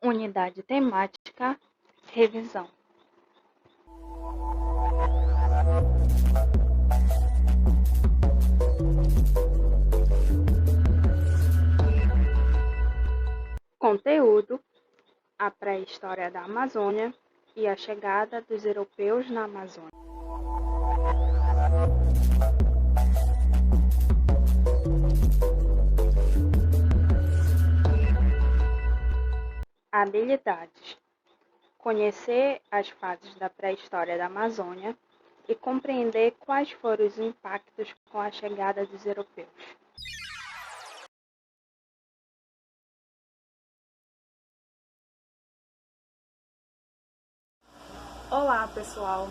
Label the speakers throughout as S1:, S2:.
S1: Unidade temática, revisão. Conteúdo: a pré-história da Amazônia e a chegada dos europeus na Amazônia. Habilidades: conhecer as fases da pré-história da Amazônia e compreender quais foram os impactos com a chegada dos europeus.
S2: Olá pessoal,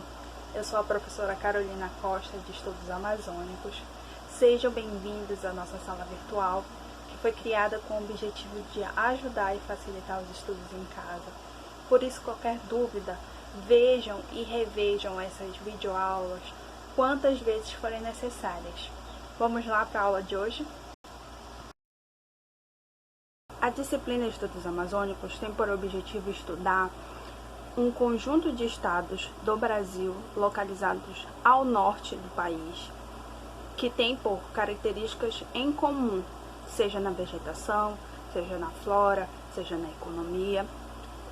S2: eu sou a professora Carolina Costa de Estudos Amazônicos. Sejam bem-vindos à nossa sala virtual, que foi criada com o objetivo de ajudar e facilitar os estudos em casa. Por isso, qualquer dúvida, vejam e revejam essas videoaulas quantas vezes forem necessárias. Vamos lá para a aula de hoje? A disciplina Estudos Amazônicos tem por objetivo estudar um conjunto de estados do Brasil localizados ao norte do país, que tem por características em comum, seja na vegetação, seja na flora, seja na economia.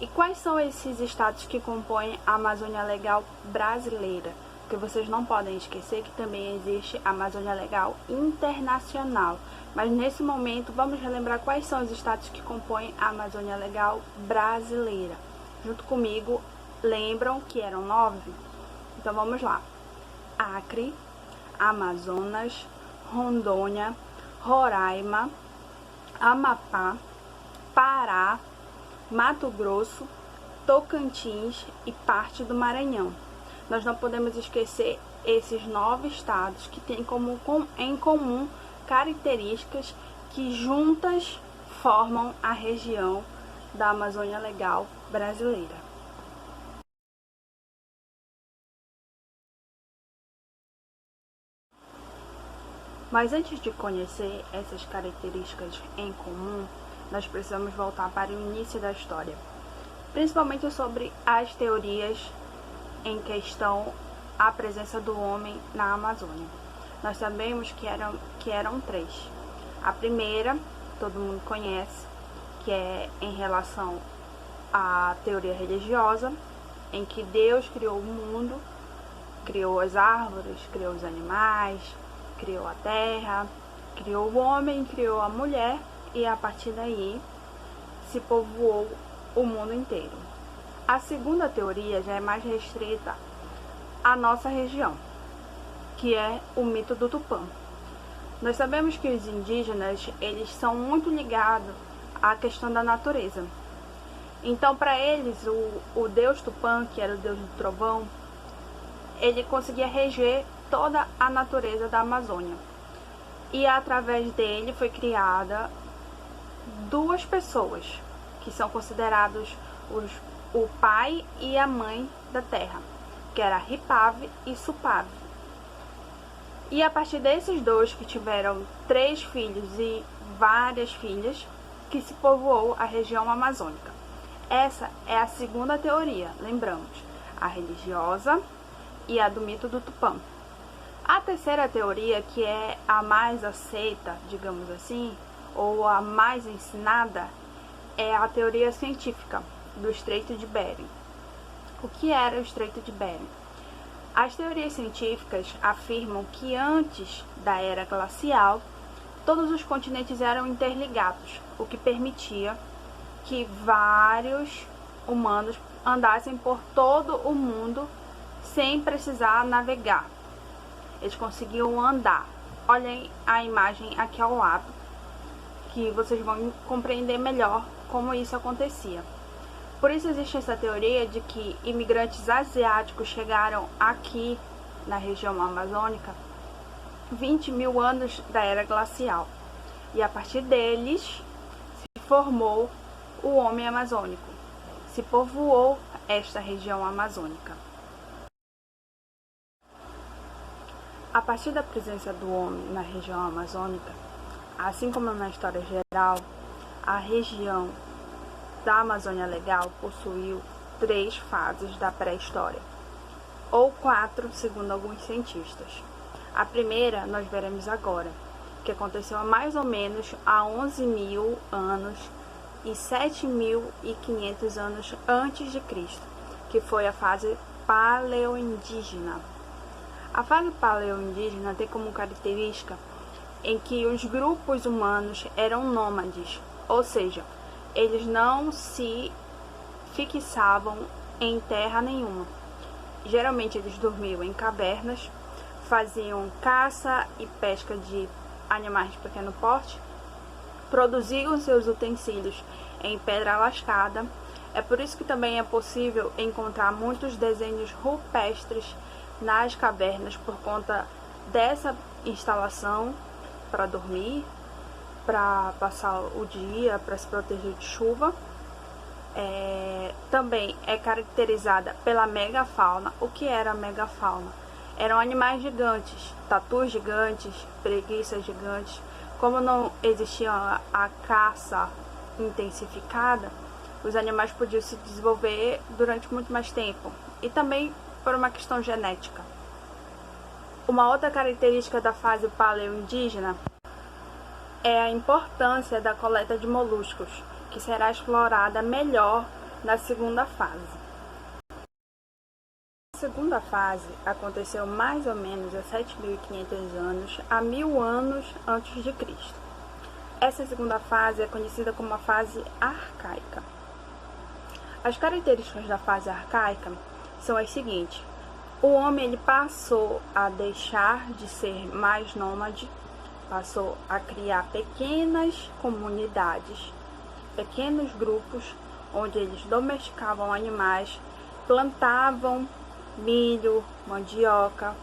S2: E quais são esses estados que compõem a Amazônia Legal brasileira? Porque vocês não podem esquecer que também existe a Amazônia Legal internacional. Mas nesse momento vamos relembrar quais são os estados que compõem a Amazônia Legal brasileira. Junto comigo, lembram que eram 9? Então vamos lá. Acre, Amazonas, Rondônia, Roraima, Amapá, Pará, Mato Grosso, Tocantins e parte do Maranhão. Nós não podemos esquecer esses 9 estados que têm em comum características que juntas formam a região da Amazônia Legal brasileira. Mas antes de conhecer essas características em comum, nós precisamos voltar para o início da história, principalmente sobre as teorias em questão à presença do homem na Amazônia. Nós sabemos que eram 3. A primeira, todo mundo conhece, que é em relação à teoria religiosa, em que Deus criou o mundo, criou as árvores, criou os animais, criou a terra, criou o homem, criou a mulher, e a partir daí se povoou o mundo inteiro. A segunda teoria já é mais restrita à nossa região, que é o mito do Tupã. Nós sabemos que os indígenas, eles são muito ligados à questão da natureza. Então, para eles, o deus Tupã, que era o deus do trovão, ele conseguia reger toda a natureza da Amazônia. E através dele foi criada 2 pessoas, que são considerados o pai e a mãe da terra, que era Ripave e Supave. E a partir desses 2, que tiveram 3 filhos e várias filhas, que se povoou a região amazônica. Essa é a segunda teoria, lembramos, a religiosa e a do mito do Tupã. A terceira teoria, que é a mais aceita, digamos assim, ou a mais ensinada, é a teoria científica do Estreito de Bering. O que era o Estreito de Bering? As teorias científicas afirmam que antes da era glacial, todos os continentes eram interligados, o que permitia que vários humanos andassem por todo o mundo sem precisar navegar. Eles conseguiam andar. Olhem a imagem aqui ao lado, que vocês vão compreender melhor como isso acontecia. Por isso existe essa teoria de que imigrantes asiáticos chegaram aqui na região amazônica 20 mil anos da era glacial. E a partir deles se formou o homem amazônico, se povoou esta região amazônica. A partir da presença do homem na região amazônica, assim como na história geral, a região da Amazônia Legal possuiu 3 fases da pré-história, ou 4, segundo alguns cientistas. A primeira nós veremos agora, que aconteceu há mais ou menos há 11.000 anos e 7.500 anos antes de Cristo, que foi a fase paleoindígena. A fase paleoindígena tem como característica em que os grupos humanos eram nômades, ou seja, eles não se fixavam em terra nenhuma. Geralmente eles dormiam em cavernas, faziam caça e pesca de animais de pequeno porte, produziam seus utensílios em pedra lascada. É por isso que também é possível encontrar muitos desenhos rupestres nas cavernas por conta dessa instalação para dormir, para passar o dia, para se proteger de chuva. Também é caracterizada pela megafauna. O que era a megafauna? Eram animais gigantes, tatus gigantes, preguiças gigantes. Como não existia a caça intensificada, os animais podiam se desenvolver durante muito mais tempo, e também por uma questão genética. Uma outra característica da fase paleoindígena é a importância da coleta de moluscos, que será explorada melhor na segunda fase. A segunda fase aconteceu mais ou menos há 7.500 anos a 1.000 anos antes de Cristo. Essa segunda fase é conhecida como a fase arcaica. As características da fase arcaica são as seguintes: o homem ele passou a deixar de ser mais nômade, passou a criar pequenas comunidades, pequenos grupos, onde eles domesticavam animais, plantavam milho, mandioca,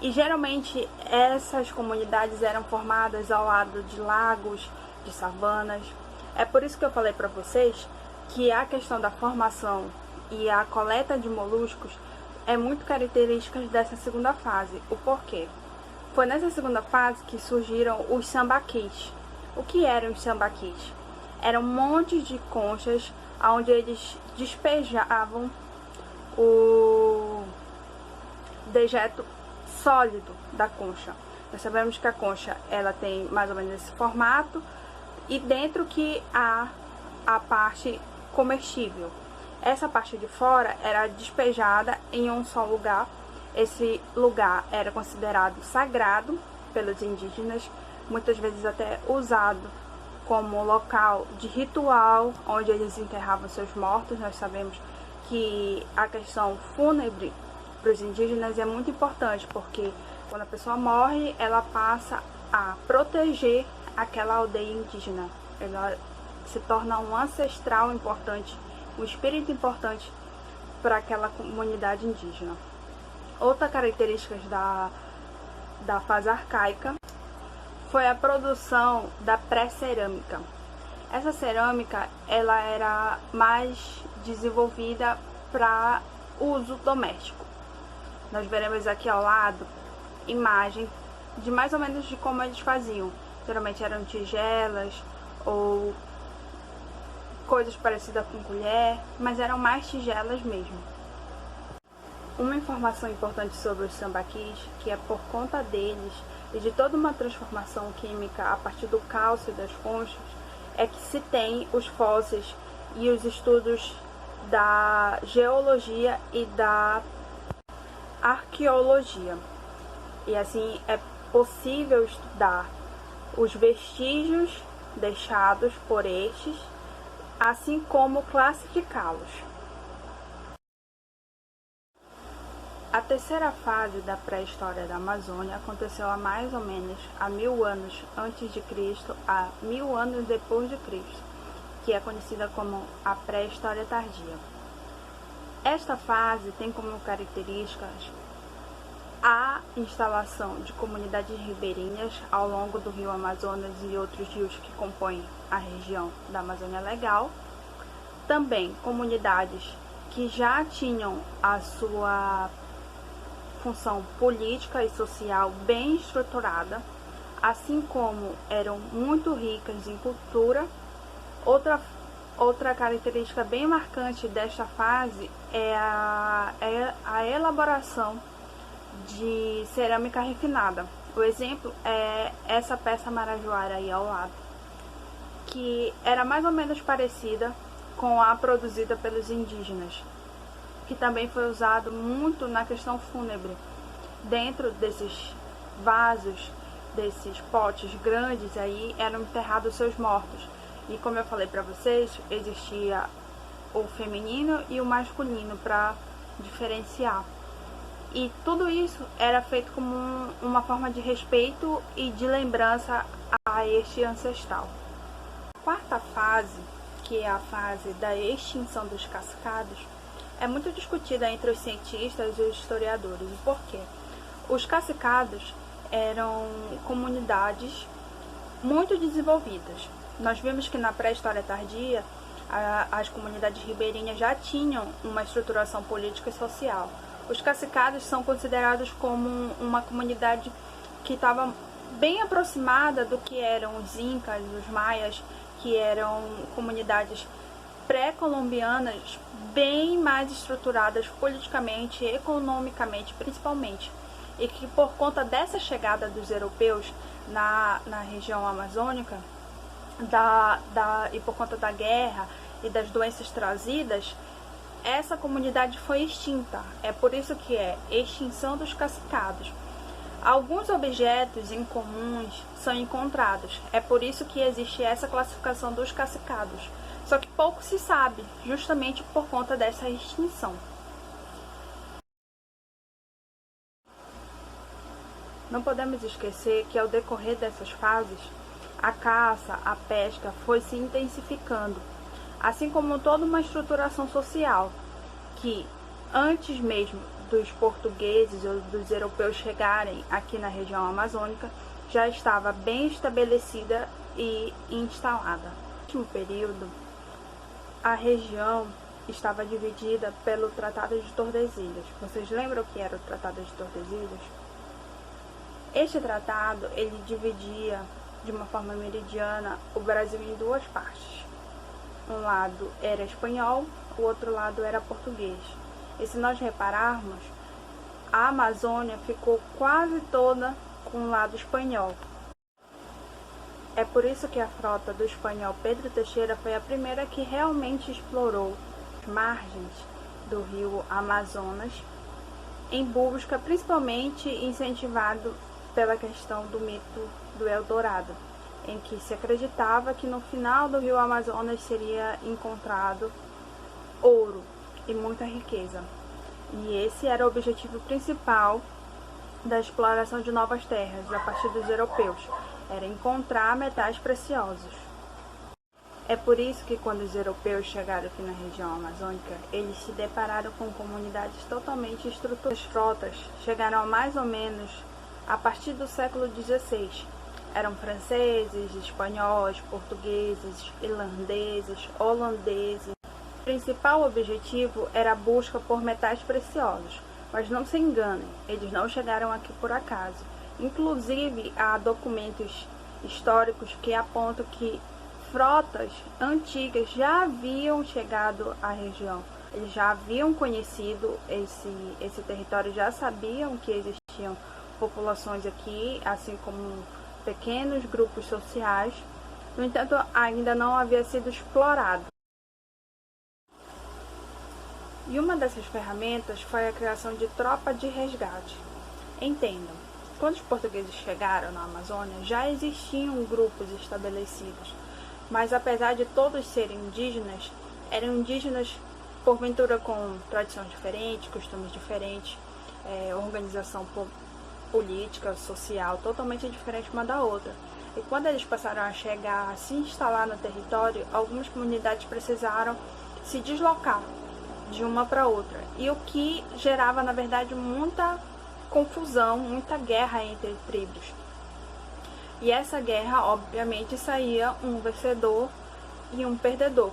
S2: e geralmente essas comunidades eram formadas ao lado de lagos, de savanas. É por isso que eu falei para vocês que a questão da formação e a coleta de moluscos é muito característica dessa segunda fase. O porquê? Foi nessa segunda fase que surgiram os sambaquis. O que eram os sambaquis? Eram montes de conchas onde eles despejavam o dejeto sólido da concha. Nós sabemos que a concha ela tem mais ou menos esse formato, e dentro que há a parte comestível. Essa parte de fora era despejada em um só lugar. Esse lugar era considerado sagrado pelos indígenas, muitas vezes até usado como local de ritual, onde eles enterravam seus mortos. Nós sabemos que a questão fúnebre para os indígenas é muito importante, porque quando a pessoa morre, ela passa a proteger aquela aldeia indígena. Ela se torna um ancestral importante, um espírito importante para aquela comunidade indígena. Outra característica da fase arcaica foi a produção da pré-cerâmica. Essa cerâmica ela era mais desenvolvida para uso doméstico. Nós veremos aqui ao lado imagem de mais ou menos de como eles faziam. Geralmente eram tigelas ou coisas parecidas com colher, mas eram mais tigelas mesmo. Uma informação importante sobre os sambaquis, que é por conta deles e de toda uma transformação química a partir do cálcio das conchas, é que se tem os fósseis e os estudos da geologia e da arqueologia. E assim é possível estudar os vestígios deixados por estes, assim como classificá-los. A terceira fase da pré-história da Amazônia aconteceu há mais ou menos há 1.000 anos antes de Cristo a 1.000 anos depois de Cristo, que é conhecida como a pré-história tardia. Esta fase tem como características a instalação de comunidades ribeirinhas ao longo do rio Amazonas e outros rios que compõem a região da Amazônia Legal. Também comunidades que já tinham a sua função política e social bem estruturada, assim como eram muito ricas em cultura. Outra Outra característica bem marcante desta fase é a elaboração de cerâmica refinada. O exemplo é essa peça marajoara aí ao lado, que era mais ou menos parecida com a produzida pelos indígenas, que também foi usado muito na questão fúnebre. Dentro desses vasos, desses potes grandes aí, eram enterrados seus mortos. E como eu falei para vocês, existia o feminino e o masculino para diferenciar. E tudo isso era feito como uma forma de respeito e de lembrança a este ancestral. A quarta fase, que é a fase da extinção dos cascados, é muito discutida entre os cientistas e os historiadores. E por quê? Os cascados eram comunidades muito desenvolvidas. Nós vimos que na pré-história tardia, as comunidades ribeirinhas já tinham uma estruturação política e social. Os cacicados são considerados como uma comunidade que estava bem aproximada do que eram os incas, os maias, que eram comunidades pré-colombianas bem mais estruturadas politicamente e economicamente, principalmente. E que por conta dessa chegada dos europeus na região amazônica, e por conta da guerra e das doenças trazidas, essa comunidade foi extinta. É por isso que é extinção dos cacicados. Alguns objetos incomuns são encontrados. É por isso que existe essa classificação dos cacicados. Só que pouco se sabe, justamente por conta dessa extinção. Não podemos esquecer que ao decorrer dessas fases, a caça, a pesca foi se intensificando, assim como toda uma estruturação social que, antes mesmo dos portugueses ou dos europeus chegarem aqui na região amazônica, já estava bem estabelecida e instalada. No último período, a região estava dividida pelo Tratado de Tordesilhas. Vocês lembram o que era o Tratado de Tordesilhas? Este tratado, ele dividia de uma forma meridiana o Brasil em duas partes. Um lado era espanhol, o outro lado era português. E se nós repararmos, a Amazônia ficou quase toda com o lado espanhol. É por isso que a frota do espanhol Pedro Teixeira foi a primeira que realmente explorou as margens do rio Amazonas, em busca, principalmente incentivado pela questão do mito do Eldorado, em que se acreditava que no final do rio Amazonas seria encontrado ouro e muita riqueza. E esse era o objetivo principal da exploração de novas terras a partir dos europeus, era encontrar metais preciosos. É por isso que quando os europeus chegaram aqui na região amazônica, eles se depararam com comunidades totalmente estruturadas. As frotas chegaram mais ou menos a partir do século XVI. Eram franceses, espanhóis, portugueses, irlandeses, holandeses. O principal objetivo era a busca por metais preciosos. Mas não se enganem, eles não chegaram aqui por acaso. Inclusive, há documentos históricos que apontam que frotas antigas já haviam chegado à região. Eles já haviam conhecido esse território, já sabiam que existiam populações aqui, assim como pequenos grupos sociais. No entanto, ainda não havia sido explorado. E uma dessas ferramentas foi a criação de tropa de resgate. Entendam, quando os portugueses chegaram na Amazônia, já existiam grupos estabelecidos, mas apesar de todos serem indígenas, eram indígenas porventura com tradições diferentes, costumes diferentes, organização política, social, totalmente diferente uma da outra. E quando eles passaram a chegar, a se instalar no território, algumas comunidades precisaram se deslocar de uma para outra, e o que gerava, na verdade, muita confusão, muita guerra entre tribos. E essa guerra, obviamente, saía um vencedor e um perdedor.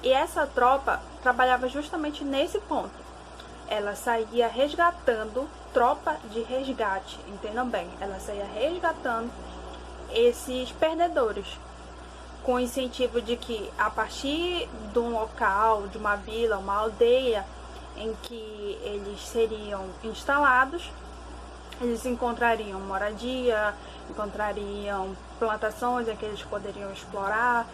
S2: E essa tropa trabalhava justamente nesse ponto. Ela saía resgatando, tropa de resgate, entendam bem, ela saía resgatando esses perdedores. com o incentivo de que a partir de um local, de uma vila, uma aldeia em que eles seriam instalados, eles encontrariam moradia, encontrariam plantações em que eles poderiam explorar,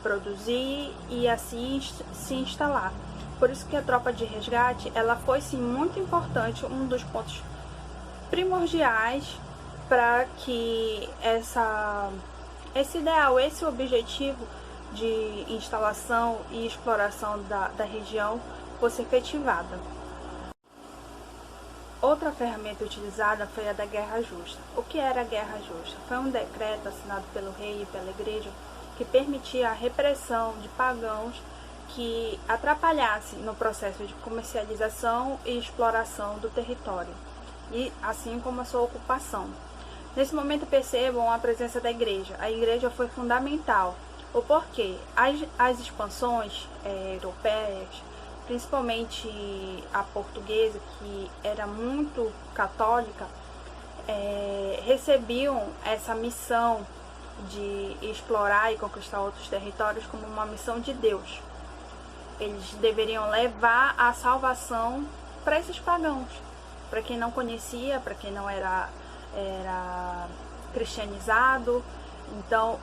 S2: produzir e assim se instalar. Por isso que a tropa de resgate, ela foi sim muito importante, um dos pontos primordiais para que esse ideal, esse objetivo de instalação e exploração da região fosse efetivada. Outra ferramenta utilizada foi a da Guerra Justa. O que era a Guerra Justa? Foi um decreto assinado pelo rei e pela igreja que permitia a repressão de pagãos que atrapalhassem no processo de comercialização e exploração do território, e assim como a sua ocupação. Nesse momento percebam a presença da igreja. A igreja foi fundamental. O porquê? As expansões europeias, principalmente a portuguesa, que era muito católica, recebiam essa missão de explorar e conquistar outros territórios como uma missão de Deus. Eles deveriam levar a salvação para esses pagãos, para quem não conhecia, para quem não era cristianizado. Então,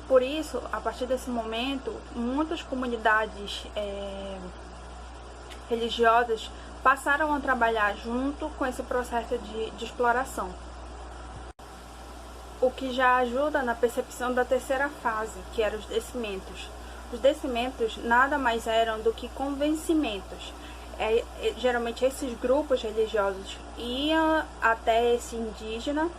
S2: por isso, a partir desse momento, muitas comunidades religiosas passaram a trabalhar junto com esse processo de exploração, o que já ajuda na percepção da terceira fase, que eram os descimentos. Os descimentos nada mais eram do que convencimentos. Geralmente esses grupos religiosos iam até esse indígena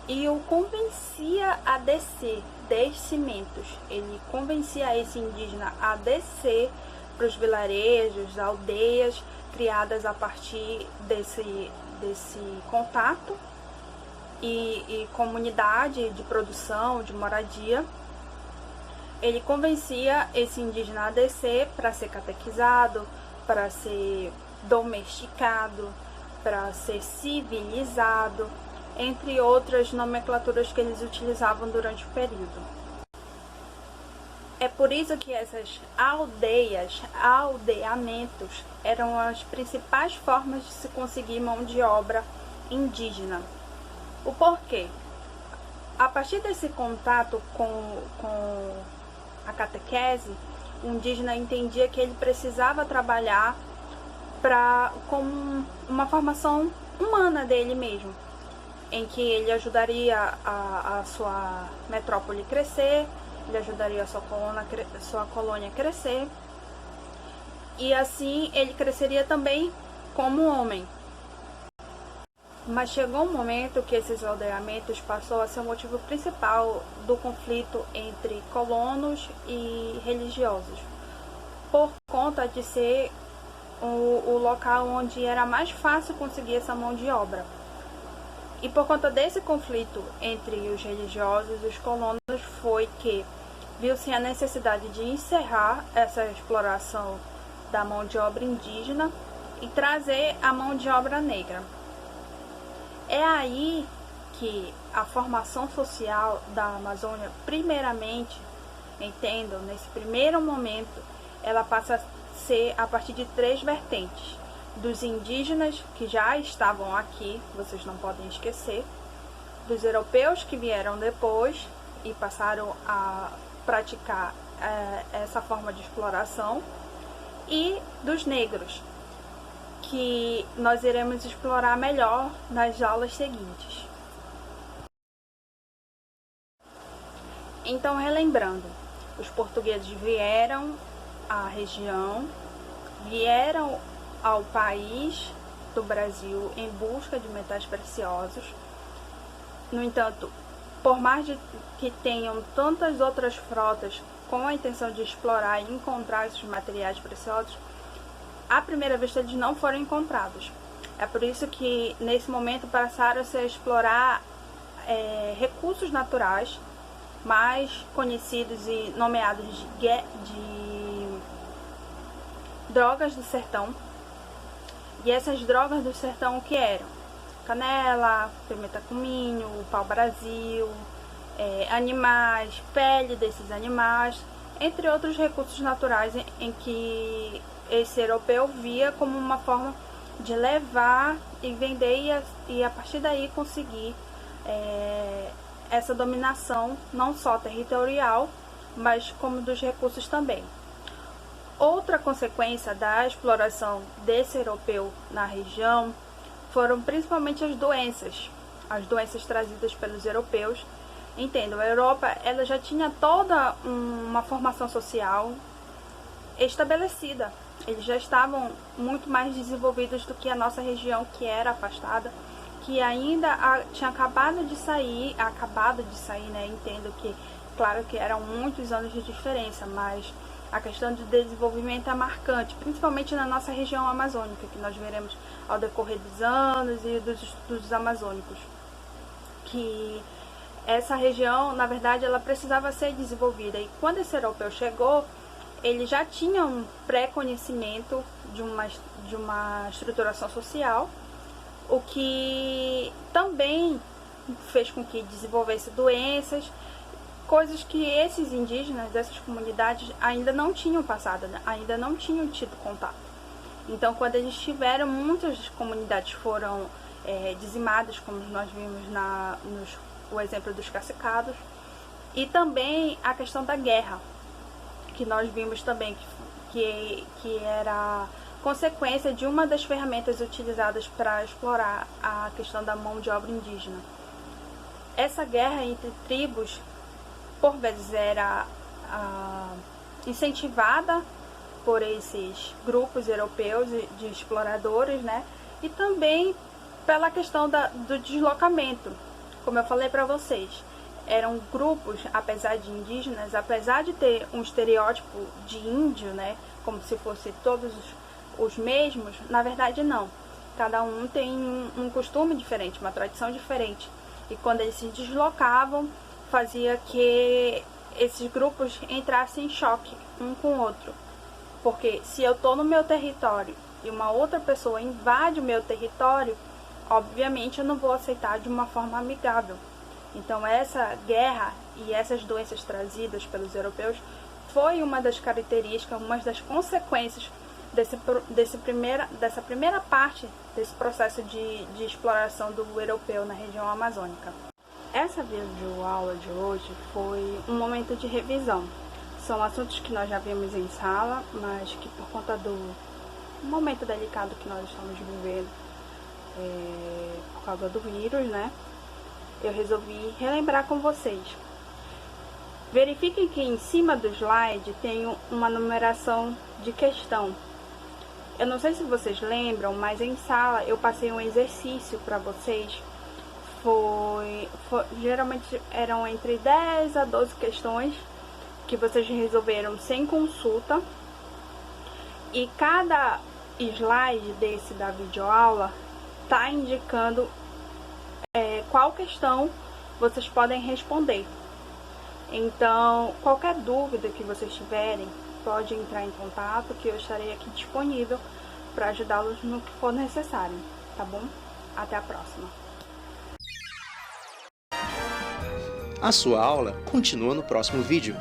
S2: e o convencia a descer, descimentos. Ele convencia esse indígena a descer para os vilarejos, aldeias criadas a partir desse contato e comunidade de produção, de moradia. Ele convencia esse indígena a descer para ser catequizado, para ser domesticado, para ser civilizado, entre outras nomenclaturas que eles utilizavam durante o período. É por isso que essas aldeias, aldeamentos, eram as principais formas de se conseguir mão de obra indígena. O porquê? A partir desse contato com a catequese, o indígena entendia que ele precisava trabalhar como uma formação humana dele mesmo, em que ele ajudaria a sua metrópole crescer, ele ajudaria a sua colônia crescer, e assim ele cresceria também como homem. Mas chegou um momento que esses aldeamentos passou a ser o motivo principal do conflito entre colonos e religiosos, por conta de ser o local onde era mais fácil conseguir essa mão de obra. E por conta desse conflito entre os religiosos e os colonos foi que viu-se a necessidade de encerrar essa exploração da mão de obra indígena e trazer a mão de obra negra. É aí que a formação social da Amazônia, primeiramente, entendam, nesse primeiro momento, ela passa a ser a partir de 3 vertentes. Dos indígenas que já estavam aqui, vocês não podem esquecer, dos europeus que vieram depois e passaram a praticar essa forma de exploração, e dos negros, que nós iremos explorar melhor nas aulas seguintes. Então, relembrando, os portugueses vieram à região, vieram ao país do Brasil em busca de metais preciosos. No entanto, por mais que tenham tantas outras frotas com a intenção de explorar e encontrar esses materiais preciosos, à primeira vista eles não foram encontrados. É por isso que nesse momento passaram-se a explorar recursos naturais, mais conhecidos e nomeados de drogas do sertão. E essas drogas do sertão o que eram? Canela, pimenta cominho, pau-brasil, animais, pele desses animais, entre outros recursos naturais em que esse europeu via como uma forma de levar e vender e a partir daí conseguir essa dominação não só territorial, mas como dos recursos também. Outra consequência da exploração desse europeu na região foram principalmente as doenças trazidas pelos europeus. Entendo, a Europa ela já tinha toda uma formação social estabelecida. Eles já estavam muito mais desenvolvidos do que a nossa região, que era afastada, que ainda tinha acabado de sair, né? Entendo que, claro que eram muitos anos de diferença, mas a questão de desenvolvimento é marcante, principalmente na nossa região amazônica, que nós veremos ao decorrer dos anos e dos estudos amazônicos, que essa região, na verdade, ela precisava ser desenvolvida. E quando esse europeu chegou, ele já tinha um pré-conhecimento de uma estruturação social, o que também fez com que desenvolvesse doenças, coisas que esses indígenas dessas comunidades ainda não tinham passado, né? Ainda não tinham tido contato. Então, quando eles tiveram, muitas comunidades foram dizimadas, como nós vimos o exemplo dos cacicados, e também a questão da guerra, que nós vimos também que era consequência de uma das ferramentas utilizadas para explorar a questão da mão de obra indígena. Essa guerra entre tribos, por vezes, era incentivada por esses grupos europeus de exploradores, né? E também pela questão do deslocamento. Como eu falei para vocês, eram grupos, apesar de indígenas, apesar de ter um estereótipo de índio, né? Como se fossem todos os mesmos, na verdade não. Cada um tem um costume diferente, uma tradição diferente. E quando eles se deslocavam, fazia que esses grupos entrassem em choque um com o outro. Porque se eu estou no meu território e uma outra pessoa invade o meu território, obviamente eu não vou aceitar de uma forma amigável. Então essa guerra e essas doenças trazidas pelos europeus foi uma das características, uma das consequências dessa primeira parte desse processo de exploração do europeu na região amazônica. Essa videoaula de hoje foi um momento de revisão. São assuntos que nós já vimos em sala, mas que por conta do momento delicado que nós estamos vivendo, por causa do vírus, né? Eu resolvi relembrar com vocês. Verifiquem que em cima do slide tem uma numeração de questão. Eu não sei se vocês lembram, mas em sala eu passei um exercício para vocês. Geralmente eram entre 10 a 12 questões que vocês resolveram sem consulta. E cada slide desse da videoaula está indicando qual questão vocês podem responder. Então, qualquer dúvida que vocês tiverem, pode entrar em contato, que eu estarei aqui disponível para ajudá-los no que for necessário, tá bom? Até a próxima.
S3: A sua aula continua no próximo vídeo.